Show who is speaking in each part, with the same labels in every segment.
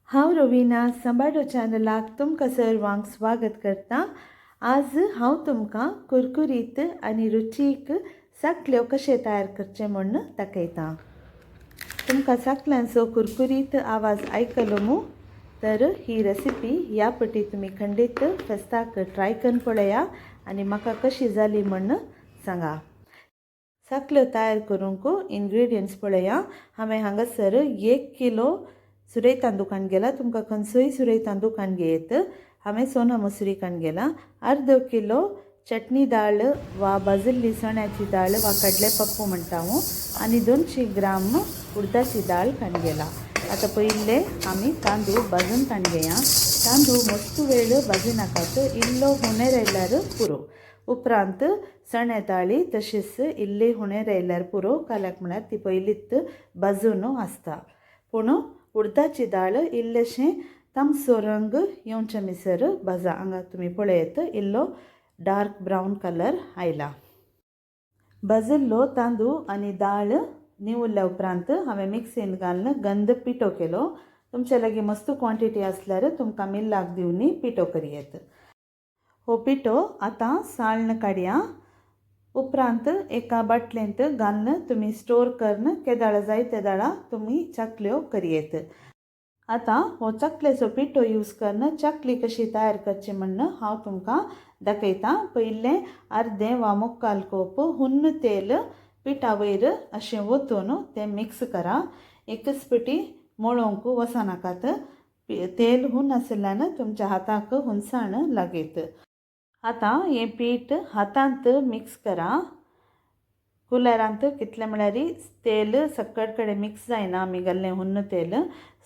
Speaker 1: हांव रविना संबाडो चॅनलाक तुमकां सर्वांक स्वागत करता। आज हांव तुमकां कुरकुरीत आनी रुचीक साकल्यो कशे तयार करचे म्हूण दाखयतां। तुमकां साकल्यांचो कुरकुरीत आवाज आयकलो मू तर ही रेसिपी ह्या पटी तुमी खंडीत फेस्ताक ट्राय करून पळया आनी म्हाका कशी जाली म्हूण सांगा। साकल्यो तयार करूंक इंग्रेडियंट्स पळया। हांवें हांगासर 1 किलो सुरय तांदूळ कान गेला। तुमकां खंयचोय सुरय तांदूळ कान घेयत। हांवें सोना मसुरी कान गेला। अर्दो किलो चटणी दाळ वा भाजिल्ली चण्याची दाळ वा कडले पप्पू म्हणटा हांव आनी 200 ग्राम उडदाची दाळ कान गेला। आतां पयले आमी तांदूळ भाजून कान घेया। तांदूळ मस्त वेळ भाजी नाकात, इल्लो हुणेर आयल्यार पुरो। उपरांत चणे दाळी तशीच इल्ली हुणेर आयल्यार पुरो, काल्याक म्हळ्यार ती पयलींच भाजून आसता। पूण उडदाची दाळ इल्लेशें तामसो रंग येवचे मिसर भाजा। हांगा तुमी पळयत इल्लो डार्क ब्रावन कलर आयला। भाजिल्लो तांदूळ आनी दाळ निवळ्ळ्या उपरांत हांवें मिक्सीन घालून गंध पिठो केलो। तुमचे लागीं मस्त क्वॉंटिटी आसल्यार तुमकां मिल्लाक दिवनी पिठो करयेत। हो पिठो आतां साळण काडया। उपरांत एका बाटलेंत घालून तुमी स्टोर करून केदाळ जाय तेदाळा तुमी चकल्यो करयेत। आतां हो चकलेचो पिठो यूज करून चकली कशी तयार करची म्हण हांव तुमकां दाखयतां। पयलें अर्दें वा मुक्काल कप हुन्न तेल पिठा वयर अशें वतून तें मिक्स करा। एकच पिटी मळोवंक वचनाकात, तेल हुन्न आशिल्ल्यान तुमच्या हाताक हुंसाण लागीत। आतां हें पीठ हातांत मिक्स करा। कुलेरांत कितलें म्हळ्यार तेल सक्कड कडेन मिक्स जायना आमी घाल्लें हुन्न तेल।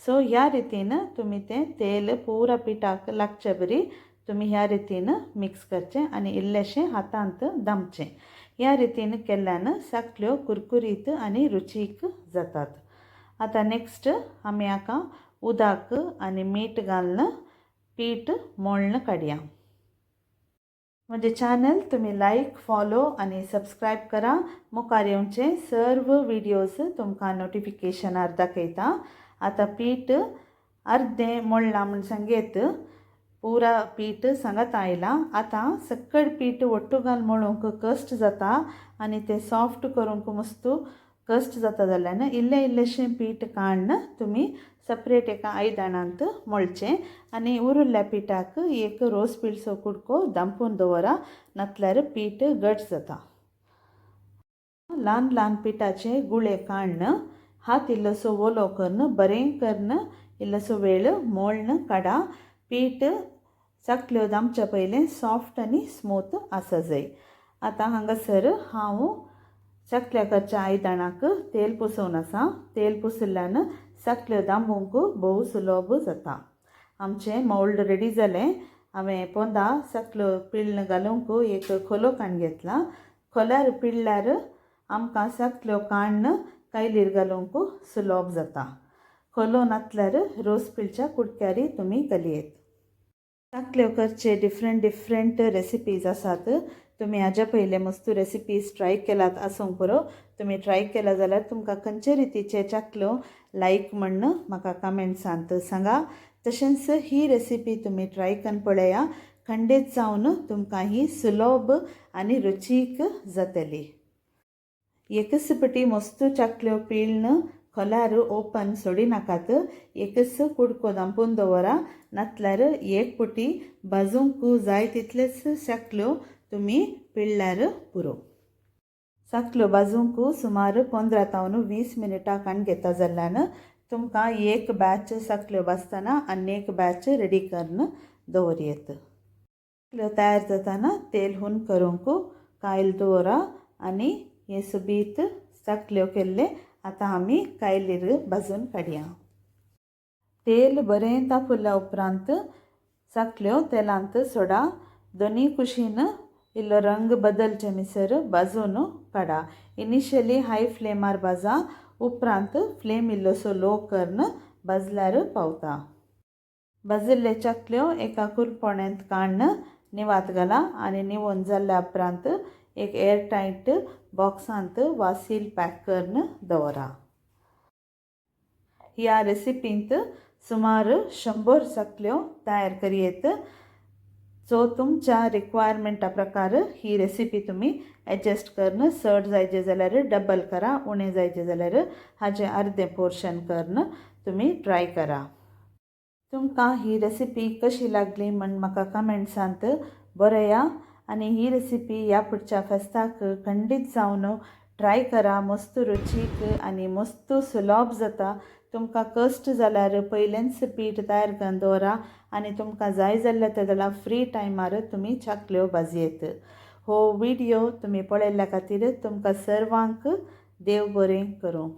Speaker 1: सो ह्या रितीन तुमी तें तेल पुरा पिठाक लागचे बरी तुमी ह्या रितीन मिक्स करचें आनी इल्लेशें हातांत दामचें। ह्या रितीन केल्ल्यान साकल्यो कुरकुरीत आनी रुचीक जातात। आतां नेक्स्ट आमी हाका उदक आनी मीठ घालून पीठ मळून काडया। म्हजे चॅनल तुमी लायक, फॉलो आनी सबस्क्रायब करा। मुखार येवचे सर्व व्हिडियोज तुमकां नोटिफिकेशनार दाखयता। आतां पीठ अर्दें मळ्ळां म्हूण सांगेत, पुरा पीठ सांगात आयला। आतां सक्कड पीठ वट्टू घाल मळूंक कश्ट जाता आनी तें सॉफ्ट करूंक मस्त कश्ट जाता जाल्यार इल्लेशें पीठ काडून तुमी सेपरेट एका आयदनांत मळचें आनी उरिल्ल्या पिठाक एक रोस पिल्सो कुडको दांपून दवरा, नातल्यार पीठ घट जाता। ल्हान ल्हान पिठाचे गुळे काडून हात इल्लोसो वलो करून बरें करून इल्लोसो वेळ मळून काडा। पीठ चकल्यो दामच्या पयलें सॉफ्ट आनी स्मूथ आसा जाय। आतां हांगासर हांव चकल्या करच्या आयदनाक तेल पुसोवन आसा। तेल पुसिल्ल्यान चकल्यो दांबूंक भोव सुलभ जाता। आमचें मोल्ड रेडी जालें। हांवें पोंदा चकल्यो पिळून घालूंक एक खोलो काडून घेतला। खोल्यार पिळ्ळ्यार आमकां चकल्यो काडून कायलीर घालूंक सुलभ जाता। खोलो नातल्यार रोस पिळच्या कुडक्यारी तुमी घालयेत। चकल्यो करचे डिफरंट रेसिपीज आसात। तुमी हाज्या पयले मस्त रेसिपीज ट्राय केलात आसूंक पुरो। तुमी ट्राय केला जाल्यार तुमकां खंयचे रितीचे चकल्यो लायक म्हण म्हाका कमेंट्सांत सांगा। तशेंच ही रेसिपी तुमी ट्राय करून पळया। खंडीत जावन तुमकां ही सुलभ आनी रुचीक जातली। एकच पटी मस्त चकल्यो पिळून खोल्यार ओपन सोडी नाकात। एकच कुडको दांपून दवरा, नातल्यार एक पटी भाजूंक जाय तितलेच चकल्यो तुमी पिळ्ळ्यार पुरो। चकल्यो भाजूंक सुमार 15 ते 20 मिनिटां कान घेता जाल्यार तुमकां एक बॅच चकल्यो भाजतना आनी एक बॅच रेडी करून दवरयेत। चकल्यो तयार जाताना तेल हुन करूंक कायल दवरा आनी हे सुबीत चकल्यो केल्ले आतां आमी कायलीर भाजून काडया। तेल बरें तापल्या उपरांत चकल्यो तेलांत सोडा। दोनी कुशीन इल्लो रंग बदलचे मिसर भाजून काडा। इनिशियली हाय फ्लेमार भाजा, उपरांत फ्लेम इल्लोसो लो करून भाजल्यार पावता। भाजिल्ले चकल्यो एका कुरपण्यात काडून निवात घाला आनी निवोवन जाल्ल्या उपरांत एक एअरटायट बॉक्सांत वा सील पॅक करून दवरा। ह्या रेसिपींत सुमार 100 चकल्यो तयार करयेत. सो तुमच्या रिक्वायरमेंटा प्रकार ही रेसिपी तुम्ही एडजस्ट करून चड जायचे जाल्यार डबल करा, उणें जायचे जाल्यार हाचे अर्धे पोर्शन करून तुम्ही ट्राय करा. तुमकां ही रेसिपी कशी लागली म्हण म्हाका कमेंट्सांत बरया. आनी ही रेसिपी ह्या पुढच्या फेस्ताक खंडीत जावन ट्राय करा. मस्त रुचीक आनी मस्त सुलभ जाता. तुमकां कश्ट जाल्यार पयलेंच पीठ तयार करून दवरा आनी तुमकां जाय जाल्यार तेदला फ्री टायमार तुमी चकल्यो भाजयेत. हो व्हिडिओ तुमी पळयल्ल्या खातीर तुमकां सर्वांक देव बरें करूं.